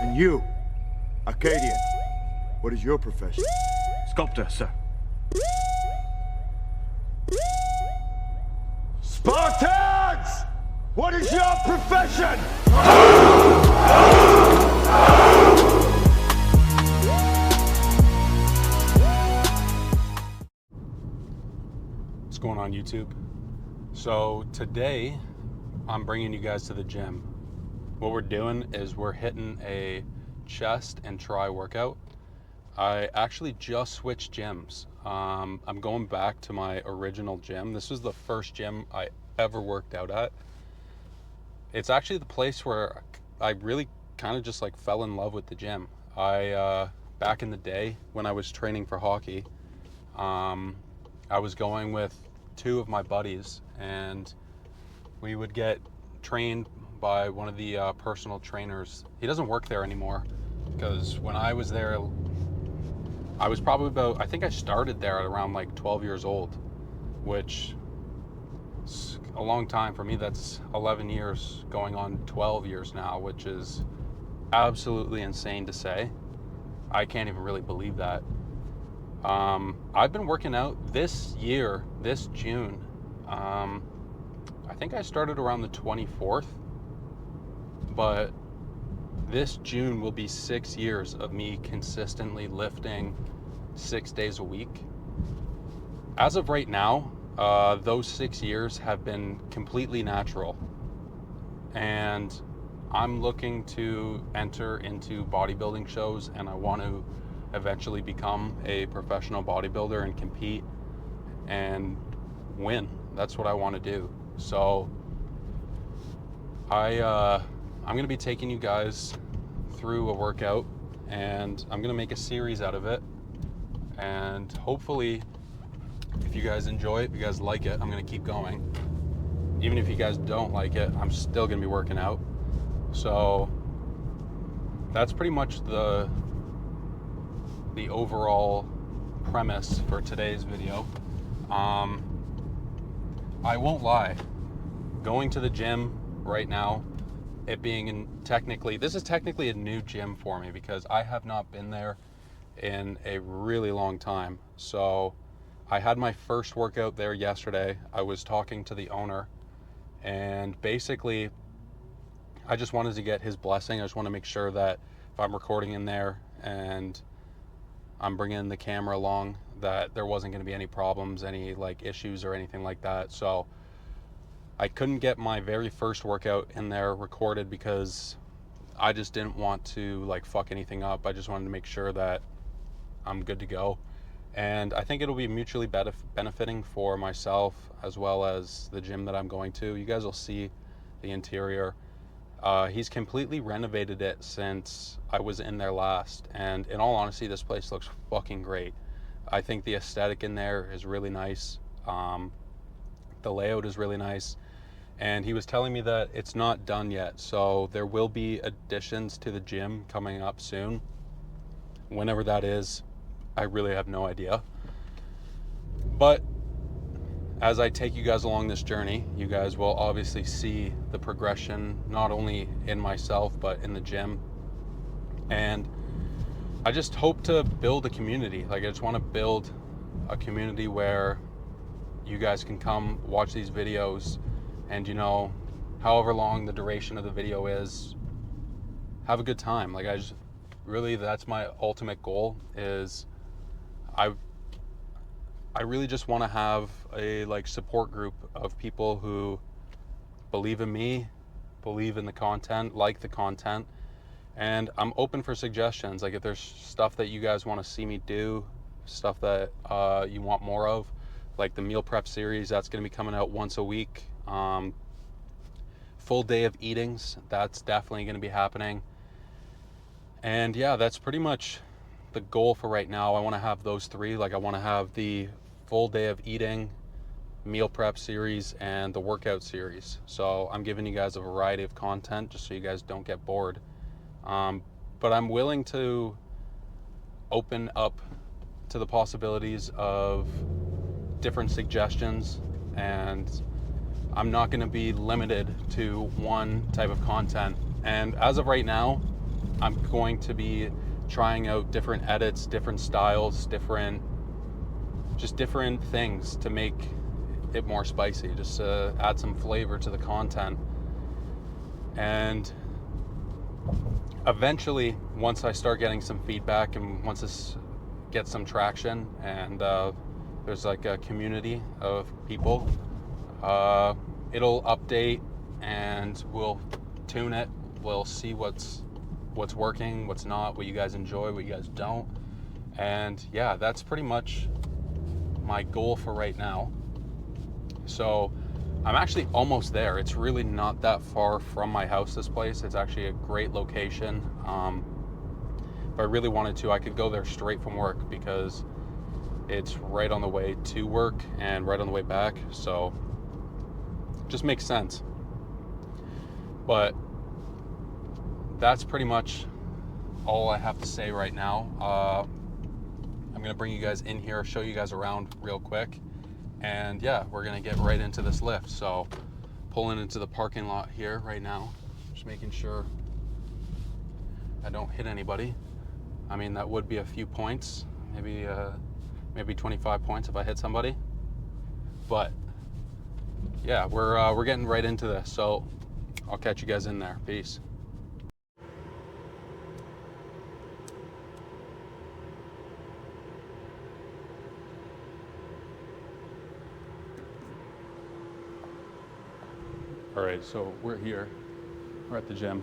And you, Arcadian, what is your profession? Sculptor, sir. Spartans! What is your profession? What's going on, YouTube? So today I'm bringing you guys to the gym. What we're doing is we're hitting a chest and tri workout. I actually just switched gyms. I'm going back to my original gym. This was the first gym I ever worked out at. It's actually the place where I really kind of just like fell in love with the gym. Back in the day when I was training for hockey, I was going with two of my buddies, and we would get trained by one of the personal trainers. He doesn't work there anymore, because when I was there, I was probably about, I think I started there at around like 12 years old, which is a long time for me. That's 11 years going on 12 years now, which is absolutely insane to say. I can't even really believe that. I've been working out this year, this June. I think I started around the 24th, but this June will be 6 years of me consistently lifting 6 days a week. As of right now, those 6 years have been completely natural, and I'm looking to enter into bodybuilding shows, and I want to eventually become a professional bodybuilder and compete and win. That's what I want to do. So I'm going to be taking you guys through a workout, and I'm going to make a series out of it, and hopefully if you guys enjoy it, if you guys like it, I'm going to keep going. Even if you guys don't like it, I'm still going to be working out. So that's pretty much the overall premise for today's video. I won't lie, going to the gym right now, it being this is technically a new gym for me, because I have not been there in a really long time. So I had my first workout there yesterday. I was talking to the owner, and basically I just wanted to get his blessing. I just want to make sure that if I'm recording in there and I'm bringing the camera along, that there wasn't going to be any problems, any like issues or anything like that. So I couldn't get my very first workout in there recorded because I just didn't want to like fuck anything up. I just wanted to make sure that I'm good to go. And I think it'll be mutually benefiting for myself as well as the gym that I'm going to. You guys will see the interior. He's completely renovated it since I was in there last, and in all honesty, this place looks fucking great. I think the aesthetic in there is really nice. The layout is really nice, and he was telling me that it's not done yet, so there will be additions to the gym coming up soon. Whenever that is, I really have no idea. But as I take you guys along this journey, you guys will obviously see the progression, not only in myself, but in the gym. And I just hope to build a community. Like, I just want to build a community where you guys can come watch these videos, and, you know, however long the duration of the video is, have a good time. Like, that's my ultimate goal. Is I really just want to have a like support group of people who believe in me, believe in the content, like the content, and I'm open for suggestions. Like, if there's stuff that you guys want to see me do, stuff that you want more of, like the meal prep series, that's going to be coming out once a week. Full day of eatings, that's definitely going to be happening. And yeah, that's pretty much the goal for right now. I want to have those three. Like, I want to have the full day of eating, meal prep series, and the workout series. So I'm giving you guys a variety of content just so you guys don't get bored. But I'm willing to open up to the possibilities of different suggestions, and I'm not going to be limited to one type of content. And as of right now, I'm going to be trying out different edits, different styles, different things to make it more spicy, just to add some flavor to the content. And eventually, once I start getting some feedback and once this gets some traction and there's like a community of people, it'll update and we'll tune it. We'll see what's working, what's not, what you guys enjoy, what you guys don't. And yeah, that's pretty much my goal for right now. So I'm actually almost there. It's really not that far from my house, this place. It's actually a great location. If I really wanted to, I could go there straight from work because it's right on the way to work and right on the way back. So it just makes sense. But that's pretty much all I have to say right now. I'm gonna bring you guys in here, show you guys around real quick. And yeah, we're gonna get right into this lift. So pulling into the parking lot here right now, just making sure I don't hit anybody. I mean, that would be a few points, maybe 25 points if I hit somebody. But yeah, we're getting right into this. So I'll catch you guys in there. Peace. All right, so we're here. We're at the gym.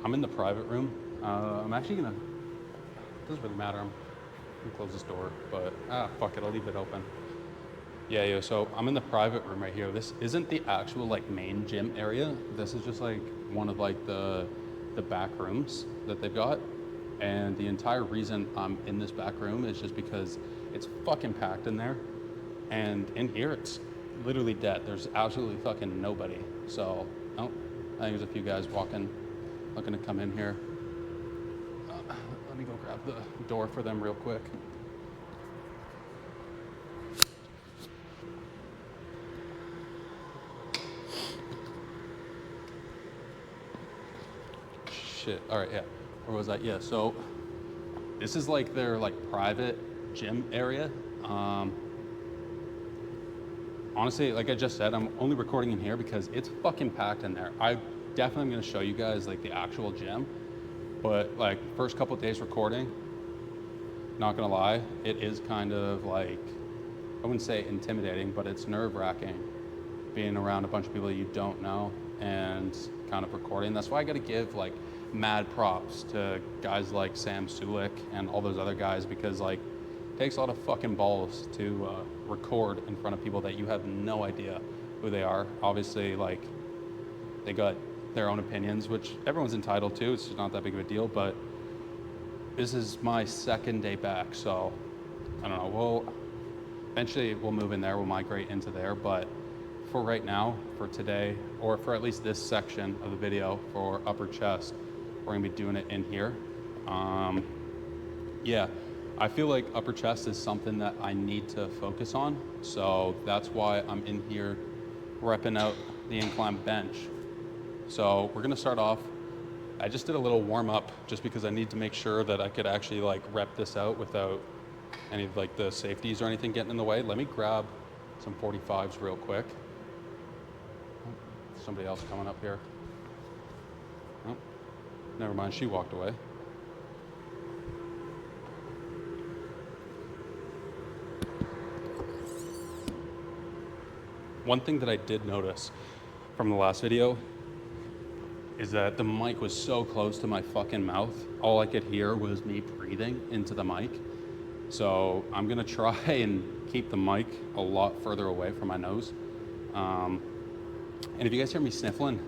I'm in the private room. I'm actually gonna, doesn't really matter. I'm gonna close this door, but fuck it, I'll leave it open. Yeah, so I'm in the private room right here. This isn't the actual like main gym area. This is just like one of like the back rooms that they've got. And the entire reason I'm in this back room is just because it's fucking packed in there. And in here, it's literally dead. There's absolutely fucking nobody. So, oh, I think there's a few guys walking, looking to come in here. Let me go grab the door for them real quick. Shit, all right, yeah. Where was I? Yeah, so this is like their like private gym area. Honestly, like I just said, I'm only recording in here because it's fucking packed in there. I definitely am gonna show you guys like the actual gym, but like first couple of days recording, not gonna lie, it is kind of like, I wouldn't say intimidating, but it's nerve-wracking being around a bunch of people you don't know and kind of recording. That's why I gotta give like mad props to guys like Sam Sulik and all those other guys, because like it takes a lot of fucking balls to record in front of people that you have no idea who they are. Obviously, like they got their own opinions, which everyone's entitled to. It's not that big of a deal, but this is my second day back, so I don't know. Eventually we'll move in there, we'll migrate into there, but for right now, for today, or for at least this section of the video for upper chest, we're gonna be doing it in here. Yeah, I feel like upper chest is something that I need to focus on, so that's why I'm in here repping out the incline bench. So we're gonna start off. I just did a little warm up just because I need to make sure that I could actually like rep this out without any of like the safeties or anything getting in the way. Let me grab some 45s real quick. Somebody else coming up here. Oh, never mind, she walked away. One thing that I did notice from the last video is that the mic was so close to my fucking mouth. All I could hear was me breathing into the mic. So I'm gonna try and keep the mic a lot further away from my nose. And if you guys hear me sniffling,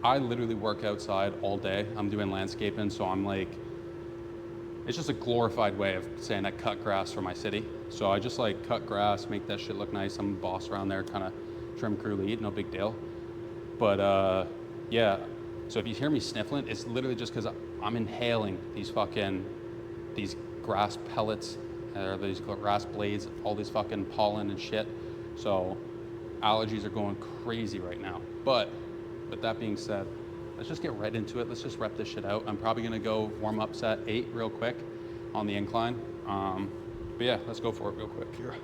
I literally work outside all day. I'm doing landscaping, so I'm like, it's just a glorified way of saying I cut grass for my city. So I just like cut grass, make that shit look nice. I'm the boss around there, kind of trim crew lead, no big deal. But yeah, so if you hear me sniffling, it's literally just because I'm inhaling these grass pellets, or these grass blades, all these fucking pollen and shit. So allergies are going crazy right now. But with that being said, let's just get right into it. Let's just rep this shit out. I'm probably gonna go warm up set 8 real quick on the incline. But yeah, let's go for it real quick here.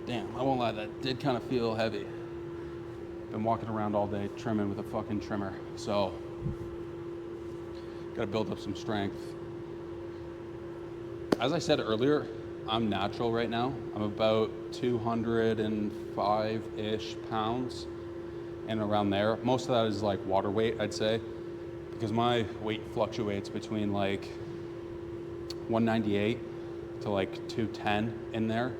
Damn, I won't lie, that did kind of feel heavy. Been walking around all day trimming with a fucking trimmer, so gotta build up some strength. As I said earlier, I'm natural right now. I'm about 205-ish pounds and around there. Most of that is like water weight, I'd say, because my weight fluctuates between like 198 to like 210 in there.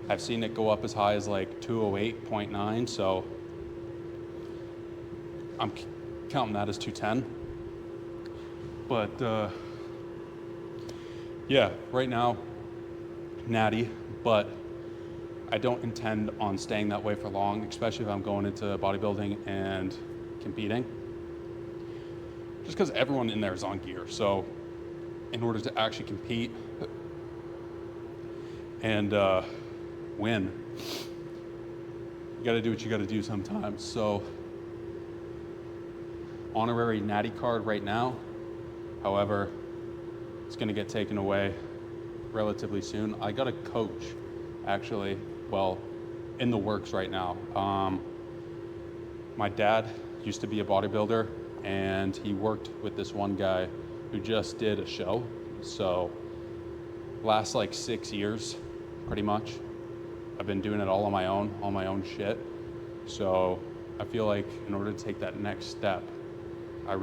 I've seen it go up as high as like 208.9, so I'm counting that as 210. But yeah, right now, natty, but I don't intend on staying that way for long, especially if I'm going into bodybuilding and competing. Just because everyone in there is on gear, so in order to actually compete and win, you gotta do what you gotta do sometimes. So honorary natty card right now, however, it's gonna get taken away relatively soon. I got a coach, actually, well, in the works right now. My dad used to be a bodybuilder, and he worked with this one guy who just did a show. So last like 6 years, pretty much, I've been doing it all on my own shit. So I feel like in order to take that next step, I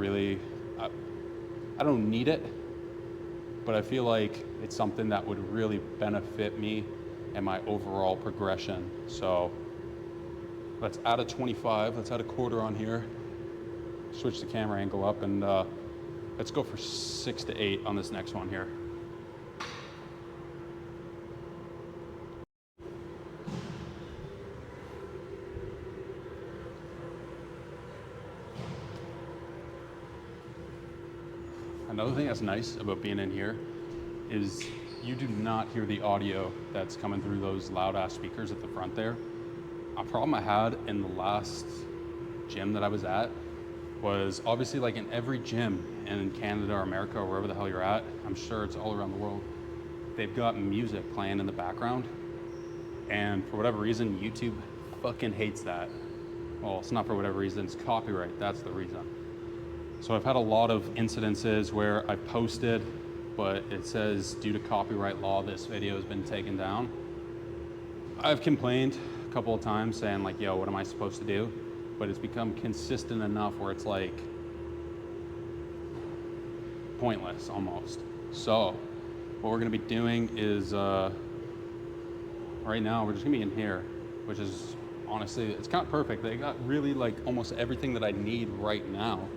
don't need it, but I feel like it's something that would really benefit me and my overall progression. So let's add a 25, let's add a quarter on here, switch the camera angle up, and let's go for 6 to 8 on this next one here. Another thing that's nice about being in here is you do not hear the audio that's coming through those loud ass speakers at the front there. A problem I had in the last gym that I was at was obviously, like in every gym in Canada or America or wherever the hell you're at, I'm sure it's all around the world, they've got music playing in the background. And for whatever reason, YouTube fucking hates that. Well, it's not for whatever reason, it's copyright, that's the reason. So I've had a lot of incidences where I posted, but it says due to copyright law, this video has been taken down. I've complained a couple of times saying like, yo, what am I supposed to do? But it's become consistent enough where it's like pointless almost. So what we're gonna be doing is, right now we're just gonna be in here, which is honestly, it's kind of perfect. They got really like almost everything that I need right now,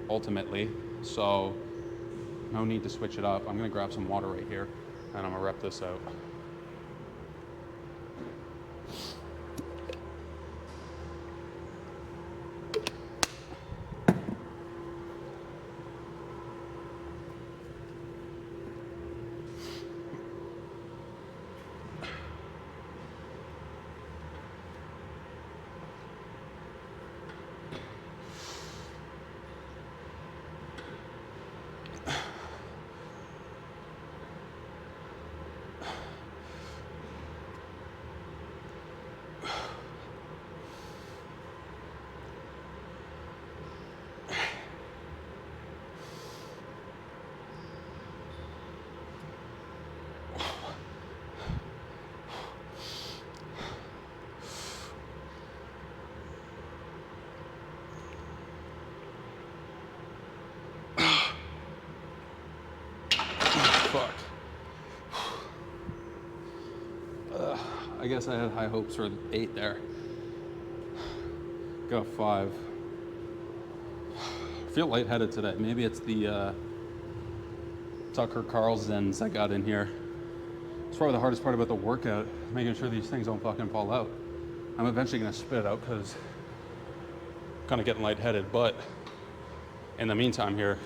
ultimately. So no need to switch it up. I'm gonna grab some water right here and I'm gonna rep this out. Fuck. I guess I had high hopes for 8 there. Got a 5. I feel lightheaded today. Maybe it's the Tucker Carlson's I got in here. It's probably the hardest part about the workout, making sure these things don't fucking fall out. I'm eventually gonna spit it out because I'm kind of getting lightheaded, but in the meantime here,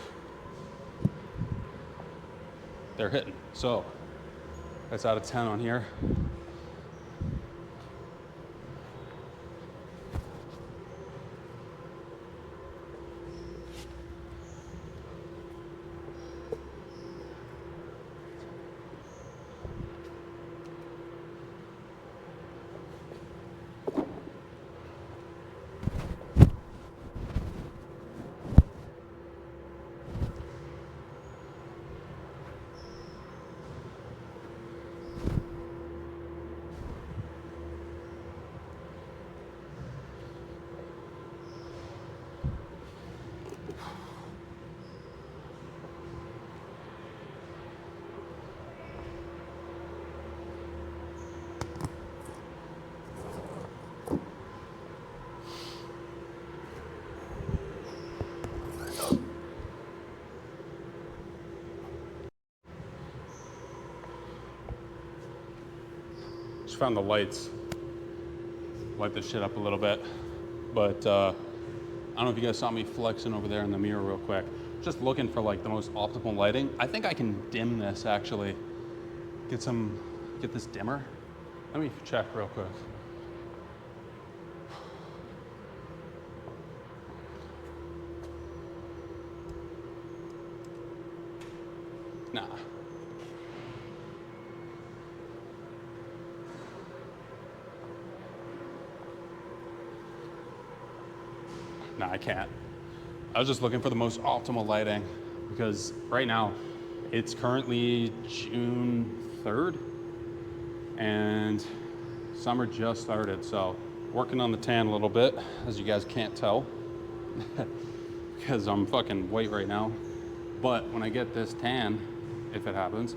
they're hitting. So that's out of 10 on here. Just found the lights. Light this shit up a little bit. But I don't know if you guys saw me flexing over there in the mirror real quick. Just looking for like the most optimal lighting. I think I can dim this actually. Get this dimmer. Let me check real quick. Nah. Nah, I can't. I was just looking for the most optimal lighting because right now it's currently June 3rd and summer just started. So working on the tan a little bit, as you guys can't tell because I'm fucking white right now. But when I get this tan, if it happens,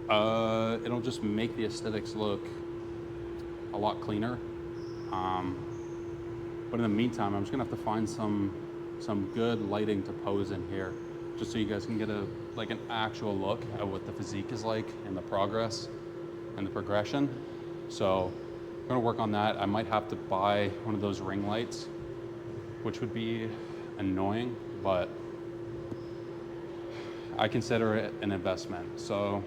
it'll just make the aesthetics look a lot cleaner. But in the meantime, I'm just gonna have to find some good lighting to pose in here, just so you guys can get an actual look at what the physique is like and the progress and the progression. So I'm gonna work on that. I might have to buy one of those ring lights, which would be annoying, but I consider it an investment. So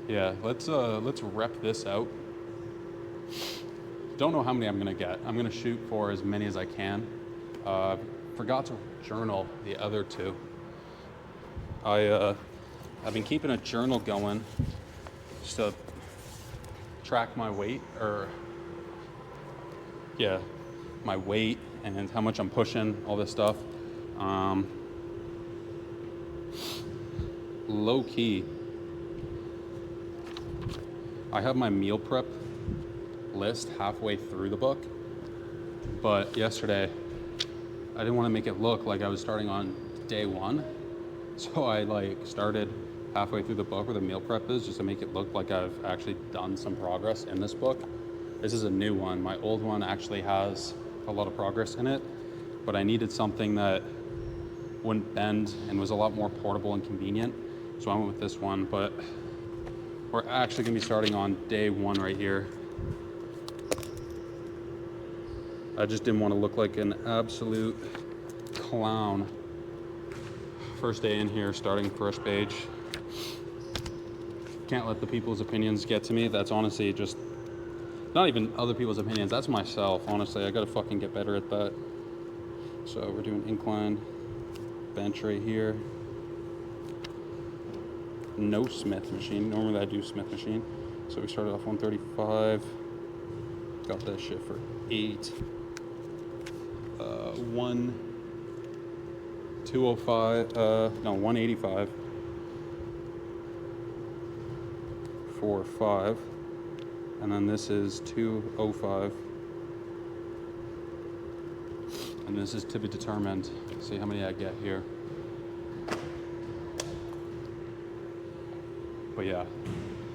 yeah, let's rep this out. Don't know how many I'm gonna get. I'm gonna shoot for as many as I can. Forgot to journal the other 2. I've been keeping a journal going just to track my weight, my weight and how much I'm pushing, all this stuff. Low key, I have my meal prep list halfway through the book, but yesterday I didn't want to make it look like I was starting on day 1, so I started halfway through the book where the meal prep is, just to make it look like I've actually done some progress in this book. This is a new one. My old one actually has a lot of progress in it, but I needed something that wouldn't bend and was a lot more portable and convenient, so I went with this one. But we're actually gonna be starting on day 1 right here. I just didn't want to look like an absolute clown. First day in here, starting first page. Can't let the people's opinions get to me. That's honestly just, not even other people's opinions, that's myself, honestly. I gotta fucking get better at that. So we're doing incline, bench right here. No Smith machine. Normally I do Smith machine. So we started off 135. Got that shit for 8. 185, for 5, and then this is 205, and this is to be determined. See how many I get here. But yeah,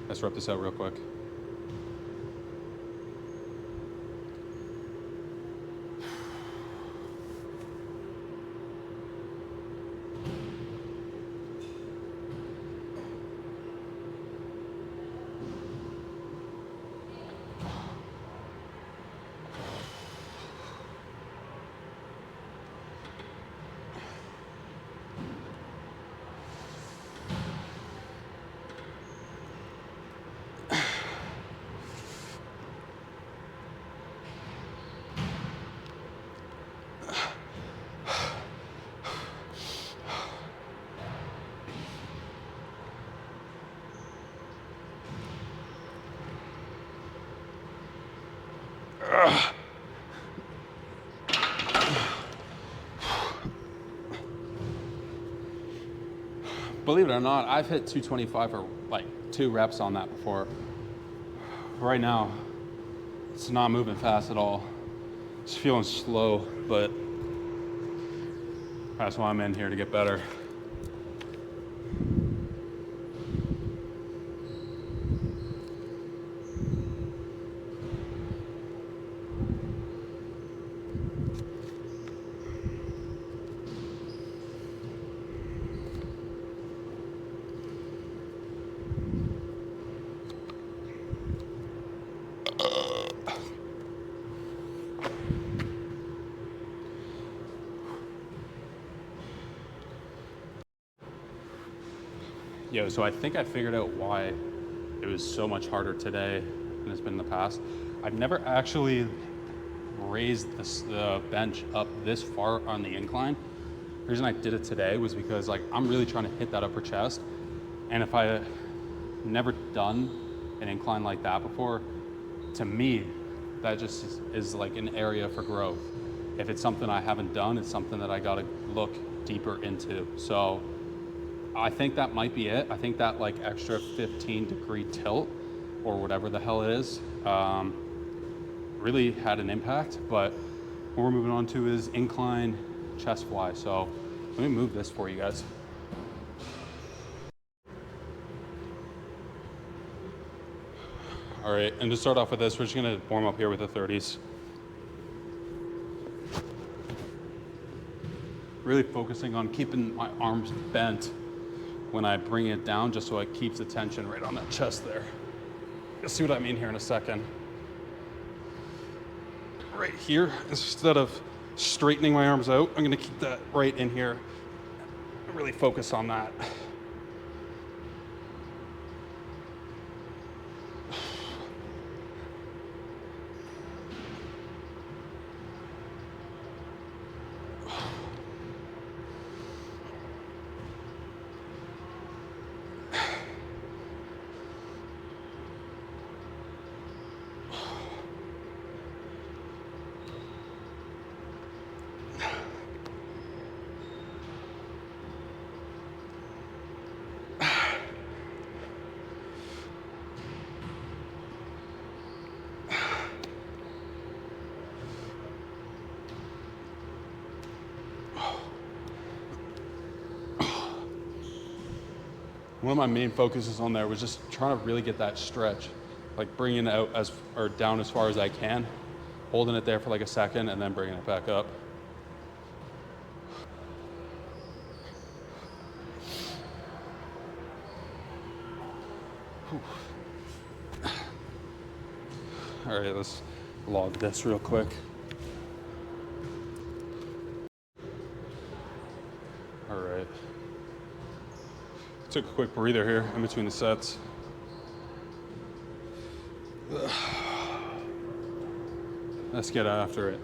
let's rep this out real quick. Believe it or not, I've hit 225 for like 2 reps on that before. Right now, it's not moving fast at all. It's feeling slow, but that's why I'm in here, to get better. Yo, so I think I figured out why it was so much harder today than it's been in the past. I've never actually raised the bench up this far on the incline. The reason I did it today was because like I'm really trying to hit that upper chest, and if I never done an incline like that before, to me, that just is like an area for growth. If it's something I haven't done, it's something that I gotta look deeper into. So I think that might be it. I think that like extra 15-degree tilt or whatever the hell it is really had an impact. But what we're moving on to is incline chest fly. So let me move this for you guys. All right, and to start off with this, we're just gonna warm up here with the 30s. Really focusing on keeping my arms bent when I bring it down, just so it keeps the tension right on that chest there. You'll see what I mean here in a second. Right here, instead of straightening my arms out, I'm gonna keep that right in here and really focus on that. One of my main focuses on there was just trying to really get that stretch, like bringing it out or down as far as I can, holding it there for like a second and then bringing it back up. All right, let's log this real quick. All right. Took a quick breather here in between the sets. Let's get after it.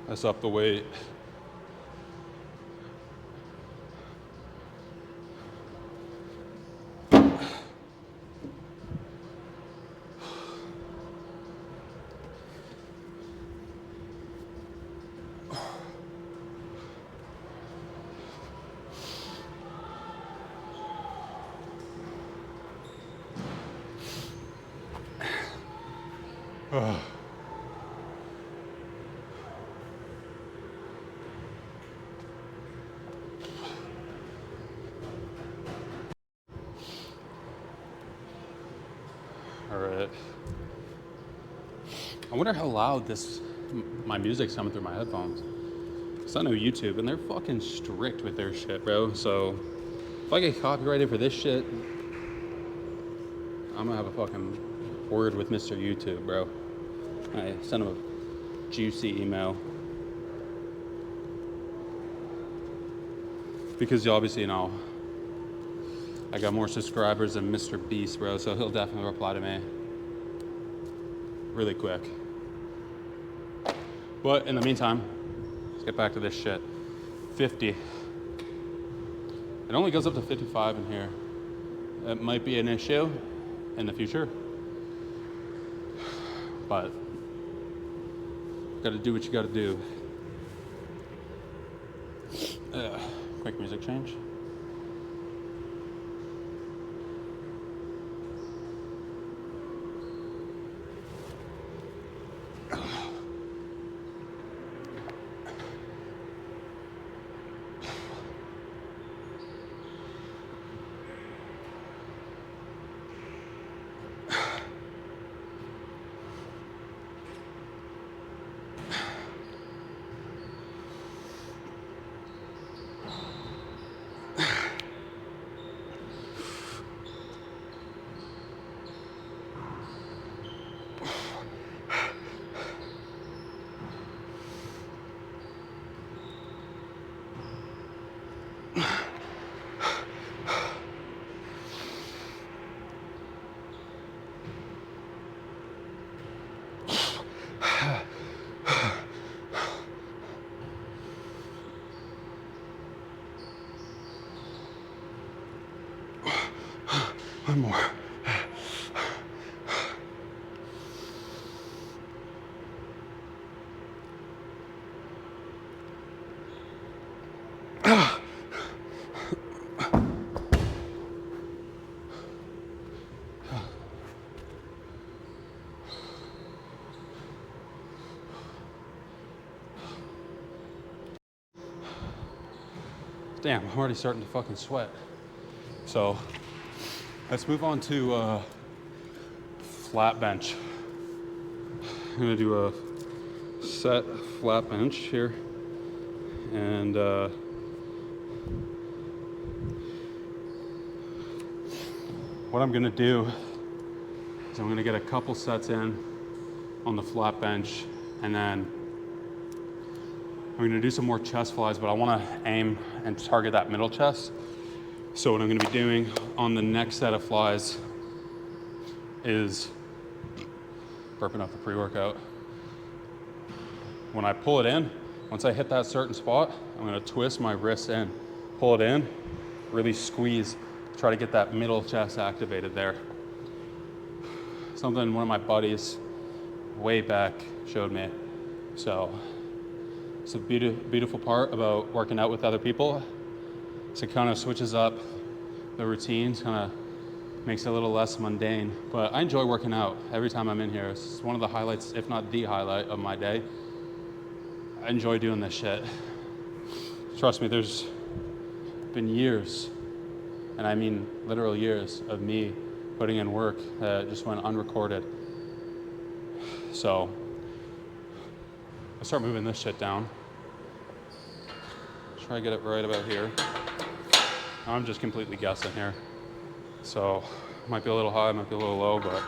Let's up the weight. All right. I wonder how loud my music's coming through my headphones. Cause I know YouTube and they're fucking strict with their shit, bro. So if I get copyrighted for this shit, I'm gonna have a fucking word with Mr. YouTube, bro. I sent him a juicy email. Because obviously, you know, I got more subscribers than Mr. Beast, bro, so he'll definitely reply to me really quick. But in the meantime, let's get back to this shit. 50. It only goes up to 55 in here. It might be an issue in the future, but gotta do what you gotta do. Quick music change. One more. Damn, I'm already starting to fucking sweat. So let's move on to flat bench. I'm gonna do a set flat bench here, and what I'm gonna do is I'm gonna get a couple sets in on the flat bench, and then I'm gonna do some more chest flies, but I wanna aim and target that middle chest. So what I'm gonna be doing on the next set of flies is burping up the pre-workout. When I pull it in, once I hit that certain spot, I'm gonna twist my wrists in, pull it in, really squeeze, try to get that middle chest activated there. Something one of my buddies way back showed me. So it's a beautiful part about working out with other people. So it kind of switches up the routines, kind of makes it a little less mundane. But I enjoy working out every time I'm in here. It's one of the highlights, if not the highlight of my day. I enjoy doing this shit. Trust me, there's been years, and I mean literal years, of me putting in work that just went unrecorded. So I start moving this shit down. Try to get it right about here. I'm just completely guessing here. So might be a little high, might be a little low, but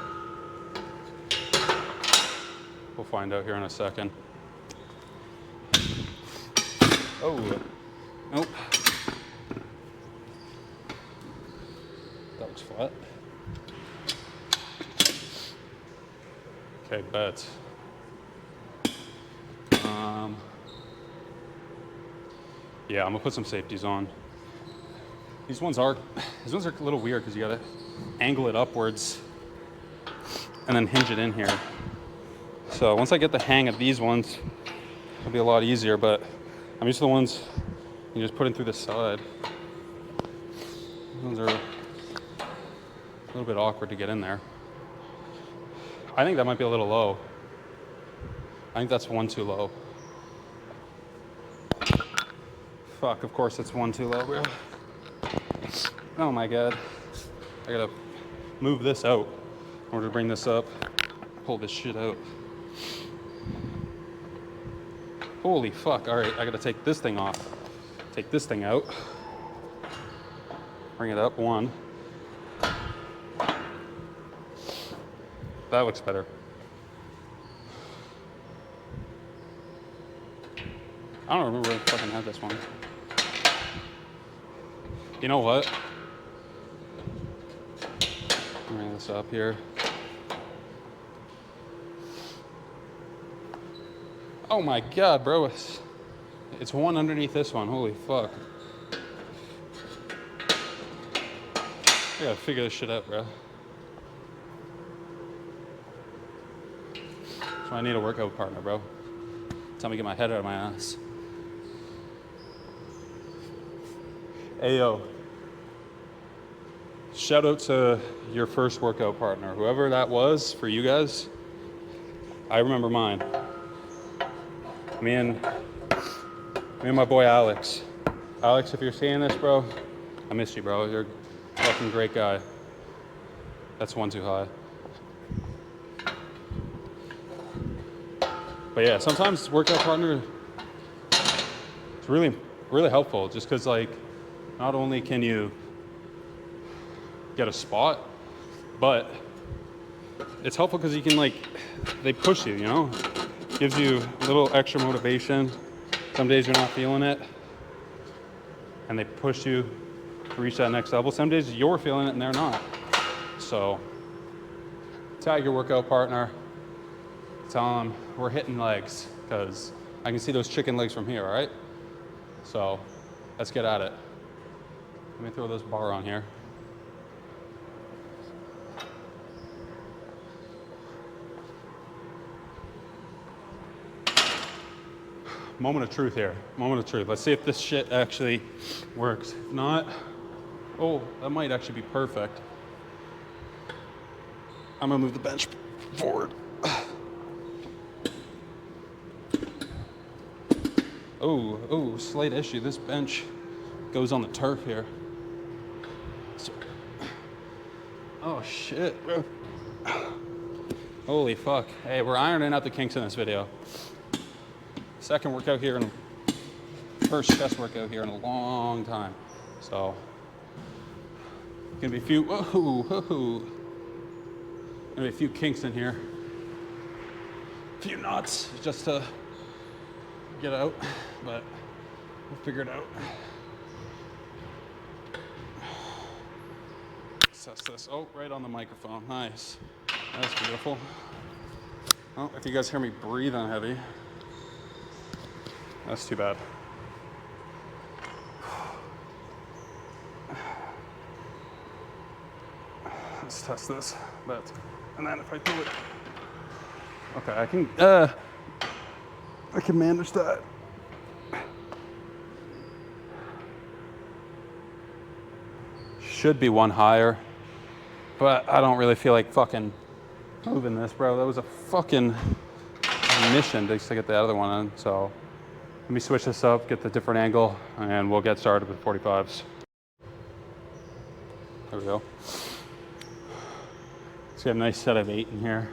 we'll find out here in a second. Oh, nope. That was flat. Okay, bet. Yeah, I'm gonna put some safeties on. These ones are a little weird because you gotta angle it upwards and then hinge it in here. So once I get the hang of these ones, it'll be a lot easier, but I'm used to the ones you just put in through the side. These ones are a little bit awkward to get in there. I think that might be a little low. I think that's one too low. Fuck, of course it's one too low, bro. Oh my god. I gotta move this out in order to bring this up. Pull this shit out. Holy fuck. All right, I gotta take this thing off. Take this thing out. Bring it up, 1. That looks better. I don't remember if I fucking had this one. You know what? Bring this up here. Oh my god, bro. It's one underneath this one. Holy fuck. I gotta figure this shit out, bro. So I need a workout partner, bro. Tell me to get my head out of my ass. Hey, yo. Shout out to your first workout partner. Whoever that was for you guys, I remember mine. Me and my boy Alex. Alex, if you're seeing this, bro, I miss you, bro. You're a fucking great guy. That's one too high. But yeah, sometimes workout partner is really, really helpful just because, like, not only can you get a spot, but it's helpful because you can, like, they push you, you know? Gives you a little extra motivation. Some days you're not feeling it, and they push you to reach that next level. Some days you're feeling it and they're not. So tag your workout partner, tell them we're hitting legs, because I can see those chicken legs from here, all right? So let's get at it. Let me throw this bar on here. Moment of truth here. Moment of truth. Let's see if this shit actually works. If not, oh, that might actually be perfect. I'm gonna move the bench forward. Oh, slight issue. This bench goes on the turf here. Oh shit, bro. Holy fuck. Hey, we're ironing out the kinks in this video. Second workout here and first chest workout here in a long time. So, gonna be a few, gonna be a few kinks in here. A few knots just to get out, but we'll figure it out. Let's test this. Oh, right on the microphone. Nice. That's beautiful. Oh, if you guys hear me breathing heavy, that's too bad. Let's test this. And then if I do it, okay, I can manage that. Should be one higher, but I don't really feel like fucking moving this, bro. That was a fucking mission just to get the other one in, so. Let me switch this up, get the different angle, and we'll get started with 45s. There we go. Let's get a nice set of 8 in here.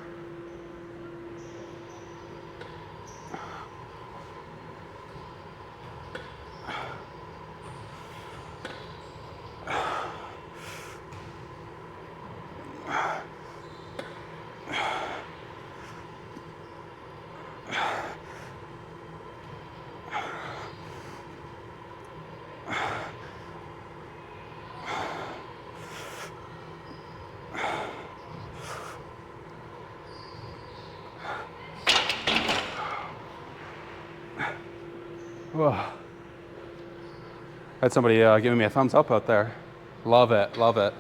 Whoa. Had somebody giving me a thumbs up out there. Love it, love it.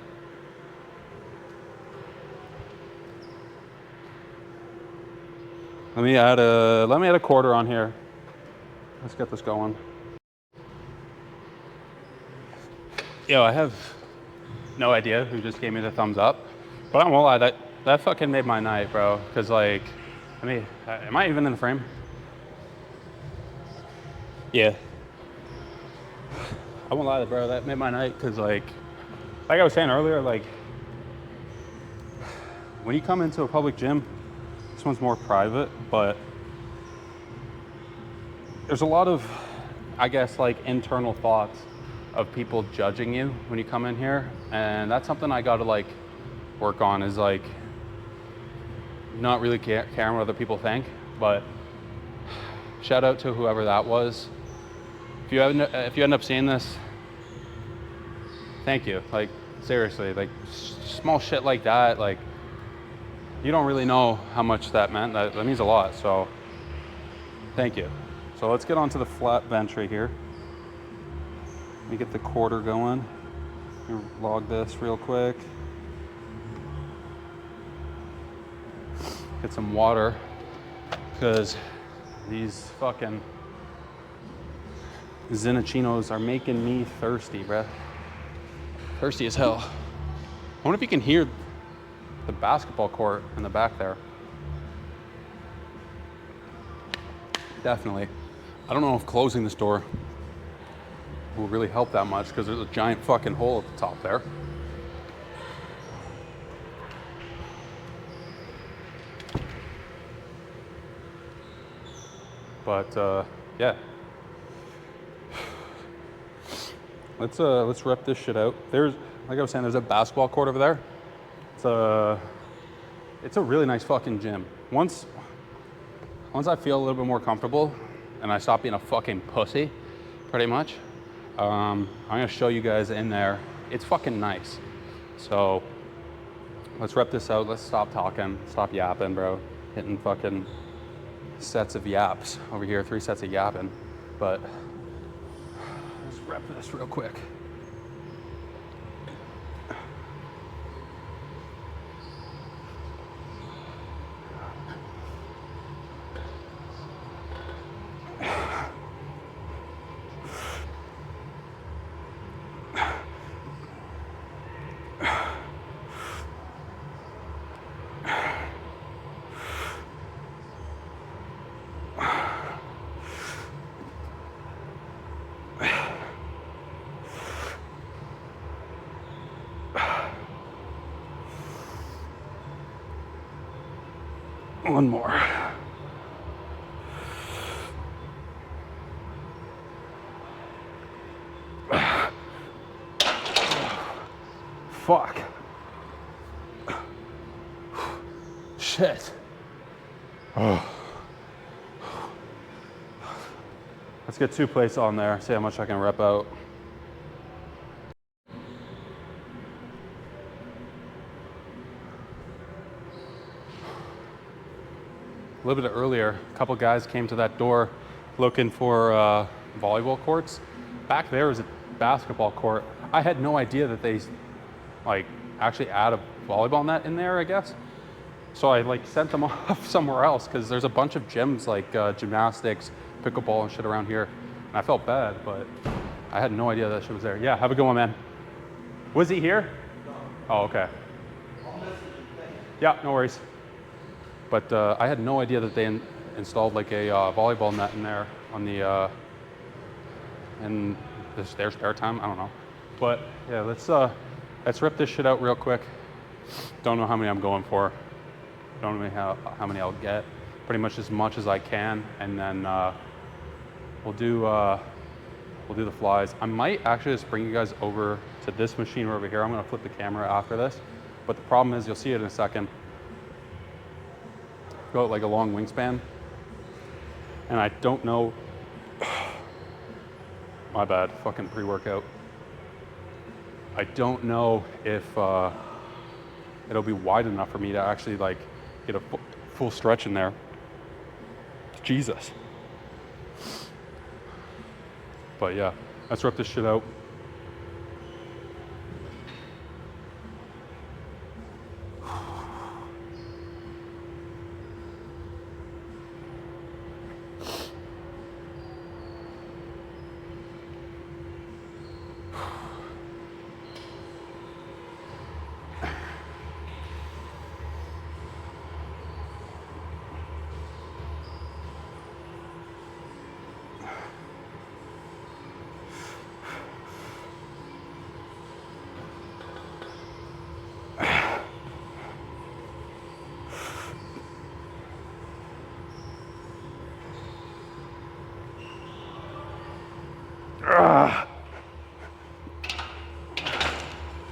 Let me add a quarter on here. Let's get this going. Yo, I have no idea who just gave me the thumbs up, but I won't lie, that fucking made my night, bro. Cause like, am I even in the frame? Yeah. I won't lie, bro, that made my night, cause like I was saying earlier, like when you come into a public gym, this one's more private, but there's a lot of, I guess, like internal thoughts of people judging you when you come in here, and that's something I got to like work on, is like not really caring what other people think. But shout out to whoever that was. If you end up seeing this, thank you. Like seriously, like small shit like that, like you don't really know how much that meant. That means a lot. So thank you. So let's get onto the flat bench right here. Let me get the quarter going. Let me log this real quick. Get some water, because these fucking Zinnachinos are making me thirsty, bruh. Thirsty as hell. I wonder if you can hear the basketball court in the back there. Definitely. I don't know if closing this door will really help that much, because there's a giant fucking hole at the top there. But yeah, let's rep this shit out. There's, like I was saying, there's a basketball court over there. It's a really nice fucking gym. Once I feel a little bit more comfortable and I stop being a fucking pussy, pretty much, I'm gonna show you guys in there. It's fucking nice. So let's rep this out. Let's stop talking, stop yapping, bro. Hitting fucking sets of yaps over here, 3 sets of yapping. But let's rep this real quick. One more. Fuck. Shit. Oh. Let's get 2 plates on there, see how much I can rep out. A little bit earlier, a couple guys came to that door looking for volleyball courts. Back there is a basketball court. I had no idea that they like actually add a volleyball net in there, I guess. So I like sent them off somewhere else, because there's a bunch of gyms like gymnastics, pickleball and shit around here. And I felt bad, but I had no idea that shit was there. Yeah, have a good one, man. Was he here? No. Oh, okay. Yeah, no worries. But I had no idea that they installed like a volleyball net in there on the in their spare time. I don't know. But yeah, let's rip this shit out real quick. Don't know how many I'm going for. Don't know how many I'll get. Pretty much as much as I can, and then we'll do the flies. I might actually just bring you guys over to this machine over here. I'm gonna flip the camera after this. But the problem is, you'll see it in a second. Got like a long wingspan, and I don't know. My bad, fucking pre-workout. I don't know if it'll be wide enough for me to actually like get a full stretch in there. Jesus. But yeah, let's rip this shit out.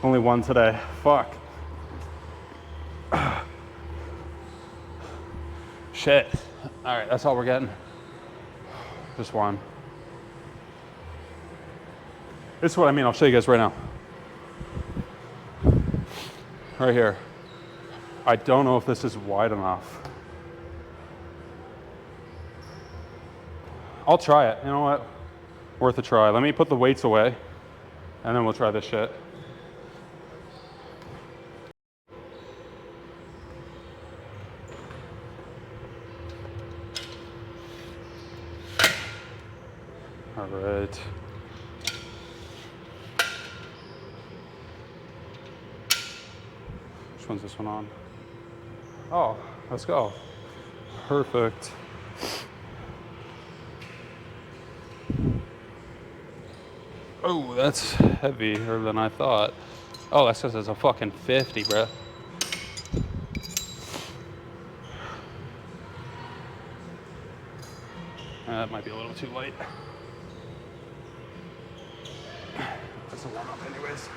Only one today. Fuck. Shit. All right, that's all we're getting. Just one. This is what I mean. I'll show you guys right now. Right here. I don't know if this is wide enough. I'll try it. You know what? Worth a try. Let me put the weights away, and then we'll try this shit. All right. Which one's this one on? Oh, let's go. Perfect. Oh, that's heavier than I thought. Oh, that says it's a fucking 50, bruh. That might be a little too light. That's a warm up anyways.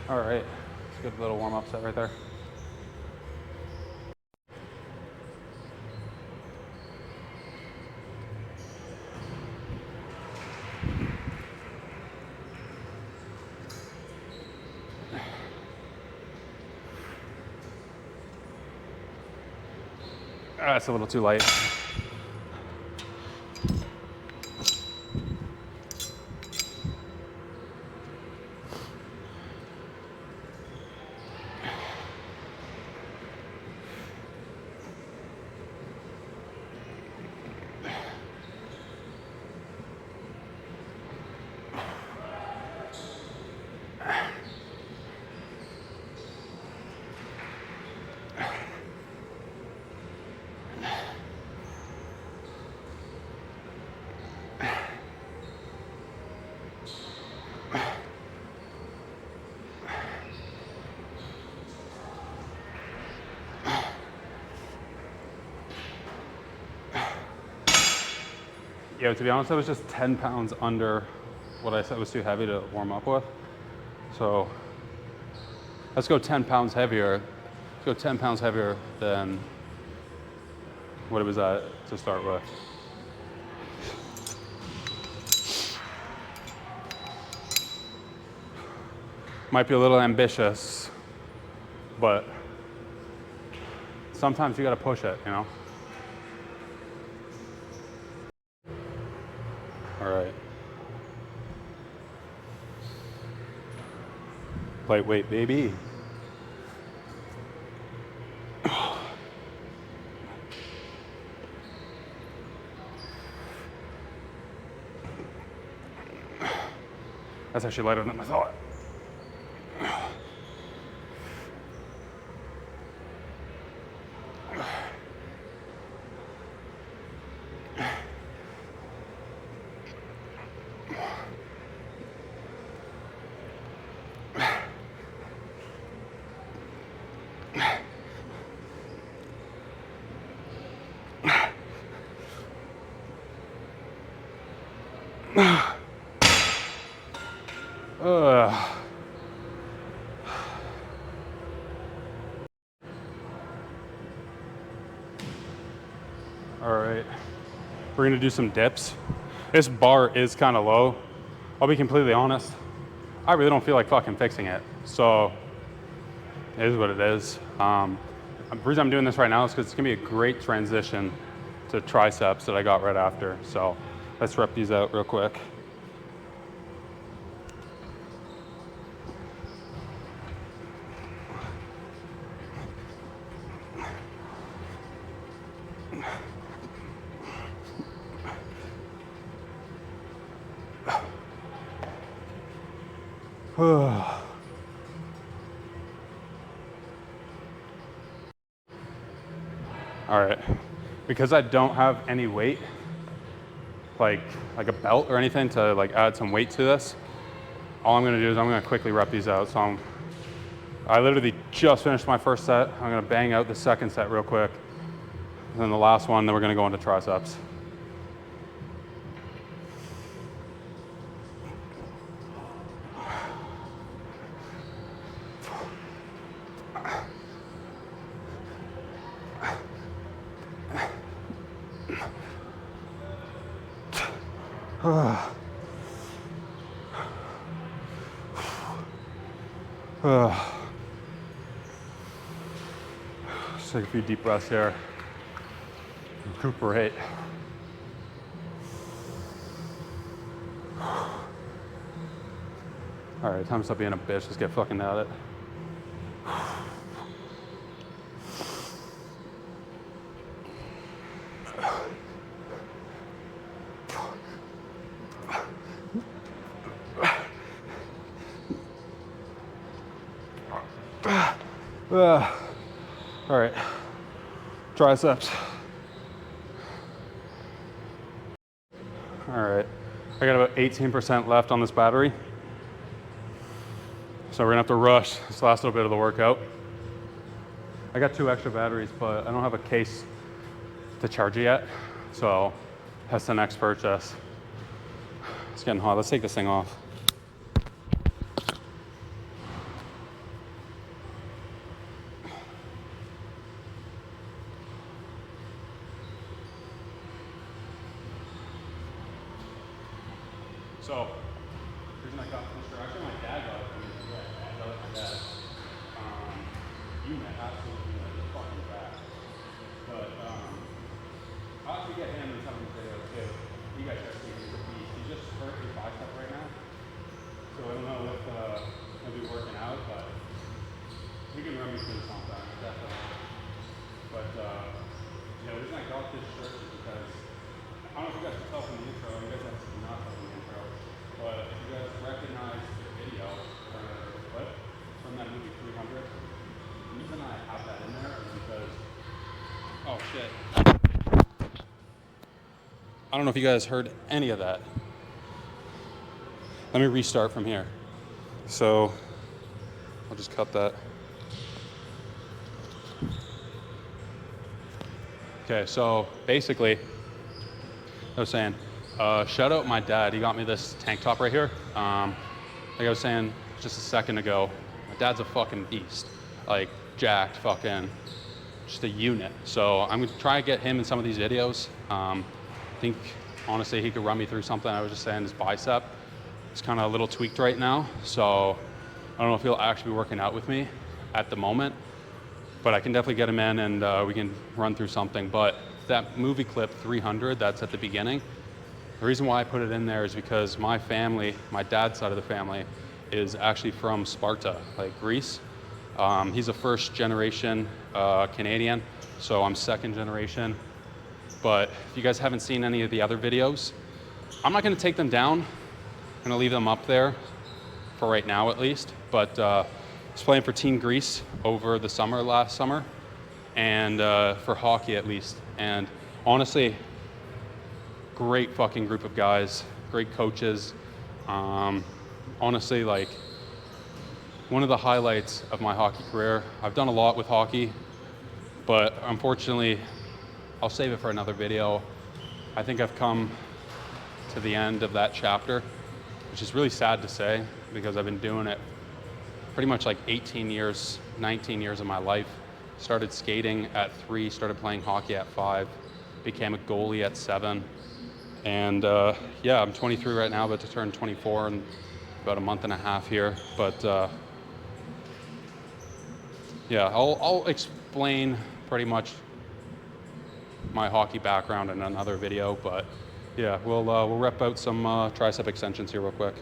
All right, it's a good little warm up set right there. That's a little too light. Yeah, to be honest, I was just 10 pounds under what I said was too heavy to warm up with. So let's go 10 pounds heavier. Let's go 10 pounds heavier than what it was at to start with. Might be a little ambitious, but sometimes you gotta push it, you know? All right. Lightweight, baby. That's actually lighter than I thought. All right, we're gonna do some dips. This bar is kind of low. I'll be completely honest. I really don't feel like fucking fixing it. So it is what it is. The reason I'm doing this right now is because it's gonna be a great transition to triceps that I got right after. So let's rep these out real quick. All right, because I don't have any weight, like a belt or anything to like add some weight to this. All I'm gonna do is I'm gonna quickly rep these out. So I literally just finished my first set. I'm gonna bang out the second set real quick. And then the last one, then we're gonna go into triceps. Just take a few deep breaths here. Recuperate. All right, time to stop being a bitch. Let's get fucking at it. All right, triceps. All right, I got about 18% left on this battery. So we're gonna have to rush this last little bit of the workout. I got 2 extra batteries, but I don't have a case to charge it yet. So that's the next purchase. It's getting hot. Let's take this thing off. So, the reason I got this direction, my dad got it for me. I got it for my dad. You met absolutely like fucking bad. But I'll have to get him in some of these videos too. You guys are seeing he's a beast. He's just hurt his bicep right now. So I don't know if he'll be working out, but he can run me through sometimes, definitely. But the reason I got this shirt is because I don't know if you guys can tell from the intro, you guys have to not tell from the intro, but if you guys recognize the video or the clip from that movie 300, the reason I have that in there is because, oh shit. I don't know if you guys heard any of that. Let me restart from here. So I'll just cut that. Okay, so basically, I was saying, shout out my dad. He got me this tank top right here. Like I was saying just a second ago, my dad's a fucking beast. Like jacked, fucking, just a unit. So I'm gonna try to get him in some of these videos. I think honestly he could run me through something. I was just saying his bicep, it's kind of a little tweaked right now. So I don't know if he'll actually be working out with me at the moment, but I can definitely get him in and we can run through something. But that movie clip 300, that's at the beginning. The reason why I put it in there is because my family, my dad's side of the family, is actually from Sparta, like Greece. He's a first generation Canadian, so I'm second generation. But if you guys haven't seen any of the other videos, I'm not gonna take them down. I'm gonna leave them up there for right now at least. But I was playing for Team Greece over the summer, last summer, and for hockey at least. And honestly, great fucking group of guys, great coaches. Honestly, like one of the highlights of my hockey career. I've done a lot with hockey, but unfortunately, I'll save it for another video. I think I've come to the end of that chapter, which is really sad to say because I've been doing it pretty much like 18 years, 19 years of my life. Started skating at 3, started playing hockey at 5, became a goalie at 7. And yeah, I'm 23 right now, about to turn 24 in about a month and a half here. But yeah, I'll explain pretty much my hockey background in another video. But yeah, we'll rep out some tricep extensions here real quick.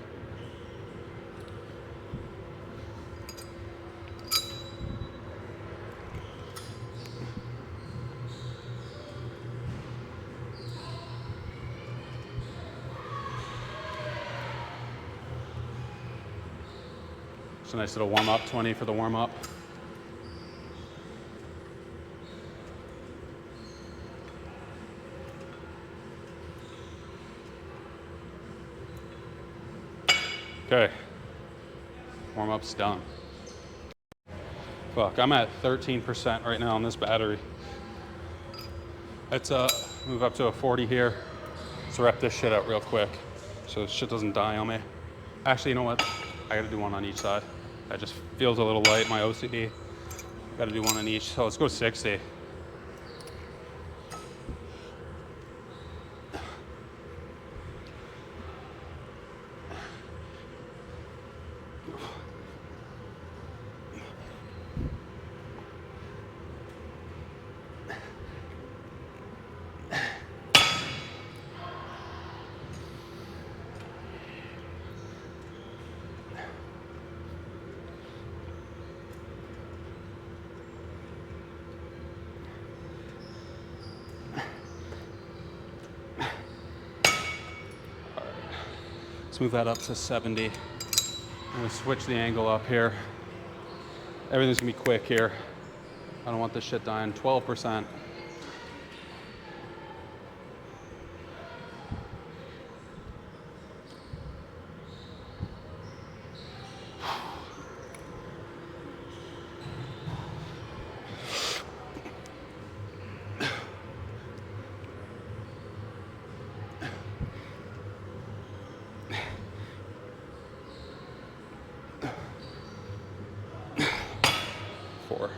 It's a nice little warm up, 20 for the warm up. Okay, warm-up's done. Fuck, I'm at 13% right now on this battery. Let's move up to a 40 here. Let's rep this shit out real quick so this shit doesn't die on me. Actually, you know what? I gotta do one on each side. That just feels a little light, my OCD. Gotta do one on each. So let's go 60. Let's move that up to 70. I'm gonna switch the angle up here. Everything's gonna be quick here. I don't want this shit dying. 12%. Four.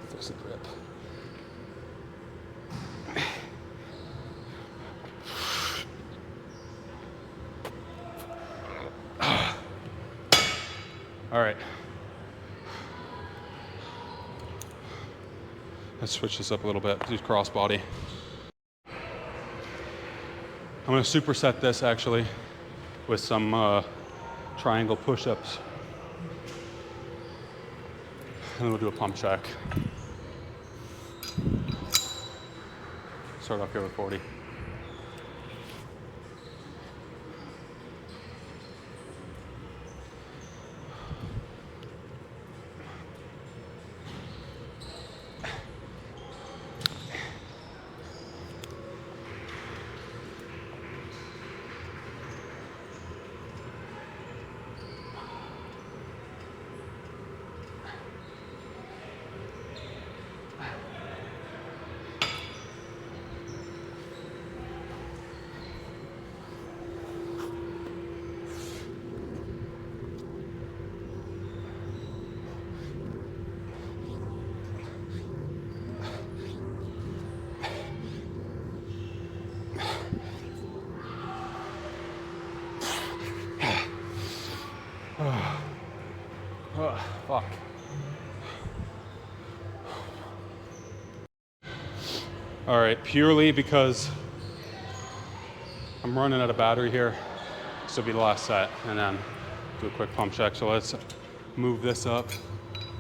Fix the grip. All right. Let's switch this up a little bit. Do crossbody. I'm gonna superset this actually with some triangle push-ups. And then we'll do a pump check. Start off here with 40. Fuck. All right, purely because I'm running out of battery here. This will be the last set, and then do a quick pump check. So let's move this up,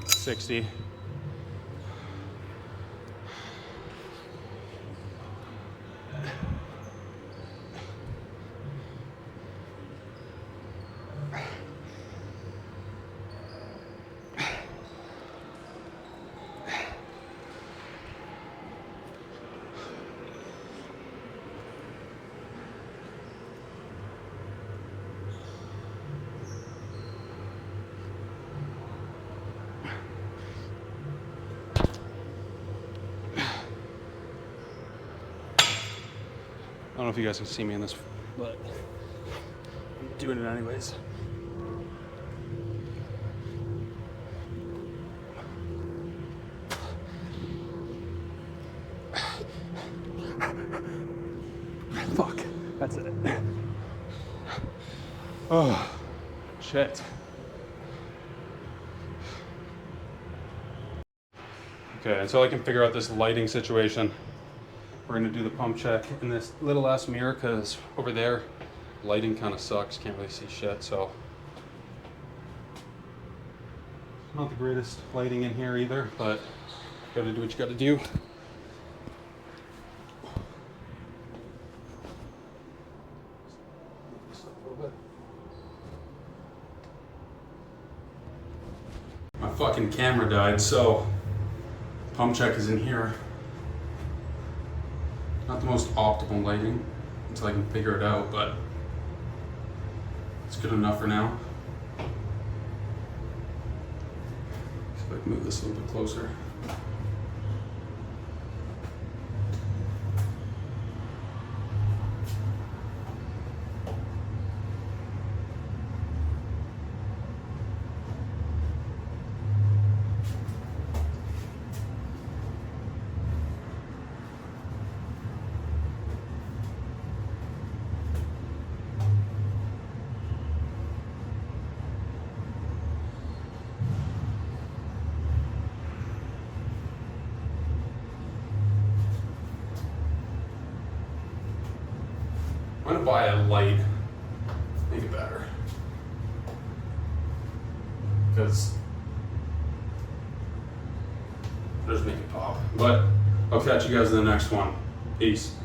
60. I don't know if you guys can see me in this, but I'm doing it anyways. Fuck, that's it. Oh, shit. Okay, until I can figure out this lighting situation, we're gonna do the pump check in this little ass mirror because over there, lighting kind of sucks. Can't really see shit, so. Not the greatest lighting in here either, but you gotta do what you gotta do. My fucking camera died, so pump check is in here. Not the most optimal lighting until I can figure it out, but it's good enough for now. See if I can move this a little bit closer. I'm gonna buy a light, make it better. Because it'll just make it pop. But I'll catch you guys in the next one. Peace.